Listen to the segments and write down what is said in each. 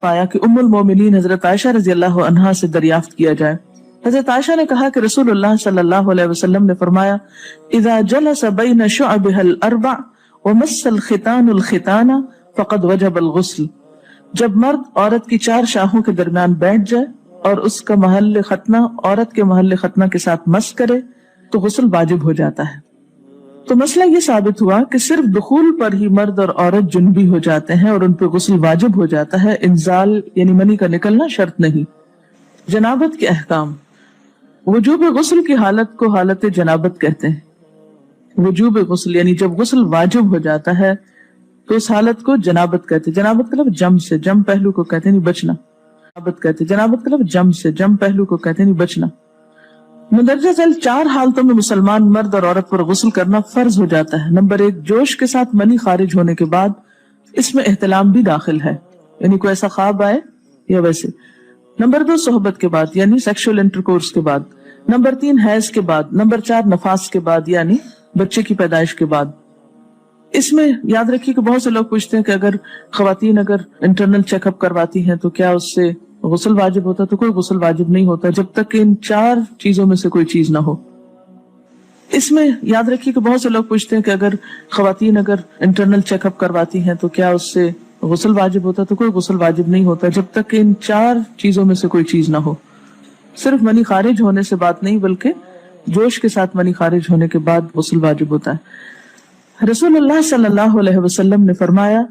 पाया कि उम्मुल मोमिनीन हजरत आयशा रजी अल्लाह अन्हा से दरियाफ्त किया जाए। हजरत आयशा ने कहा कि रसूलुल्लाह सल्लल्लाहु अलैहि वसल्लम ने फरमाया, इज़ा जलस बैन शुअबिहल अर्बअ व मस्सल खितानुल खिताना फक़द वजबल गुस्ल। जब मर्द औरत की चार शाहों के दरमियान बैठ जाए और उसका महल खतना औरत के महल खतना के साथ मस करे तो गुस्ल वाजिब हो जाता है। तो मसला ये साबित हुआ कि सिर्फ दुखूल पर ही मर्द और औरत जुनबी हो जाते हैं और उन पर गुस्ल वाजिब हो जाता है, इंजाल यानी मनी का निकलना शर्त नहीं। जनाबत के अहकाम। वजूब गुस्ल की हालत को हालत जनाबत कहते हैं। वजूब गुस्ल यानी जब गुस्ल वाजिब हो जाता है तो उस हालत को जनाबत कहते हैं। जनाबत का मतलब जम से, जम पहलू को कहते नहीं बचना। जनाबत कहते हैं, जनाबत का मतलब जम से, जम पहलू को कहते नहीं बचना। मुंदरजा झैल चार हालतों में मुसलमान मर्द और औरत पर गुस्ल करना फर्ज हो जाता है। नंबर 1, जोश के साथ मनी खारिज होने के बाद, इसमें एहतलाम भी दाखिल है, यानी कोई ऐसा ख्वाब आए या वैसे। नंबर 2, सोहबत के बाद यानी सेक्सुअल इंटरकोर्स के बाद। नंबर 3, हैज के बाद। नंबर 4, नफास के बाद यानी बच्चे की पैदाइश के बाद। इसमें याद रखिए कि बहुत से लोग पूछते हैं कि अगर खवातीन अगर इंटरनल चेकअप करवाती हैं तो क्या उससे गुस्ल वाजिब होता है? तो कोई गुस्ल वाजिब नहीं होता जब तक कि इन चार चीजों में से कोई चीज ना हो। इसमें याद रखिए कि बहुत से लोग पूछते हैं कि अगर खवातीन अगर इंटरनल चेकअप करवाती हैं तो क्या उससे गुस्ल वाजिब होता है? तो कोई गुस्ल वाजिब नहीं होता जब तक कि इन चार चीजों में से कोई चीज ना हो। सिर्फ मनी खारिज होने से बात नहीं, बल्कि जोश के साथ मनी खारिज होने के बाद गुस्ल वाजिब होता है। रसूलुल्लाह सल्लल्लाहु अलैहि वसल्लम ने फरमाया,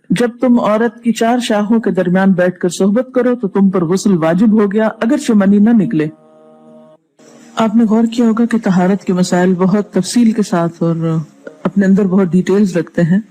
जब तुम औरत की चार शाहों के दरमियान बैठकर सोहबत करो तो तुम पर गुस्ल वाजिब हो गया, अगर मनी न निकले। आपने गौर किया होगा कि तहारत के मसाइल बहुत तफसील के साथ और अपने अंदर बहुत डिटेल्स रखते हैं।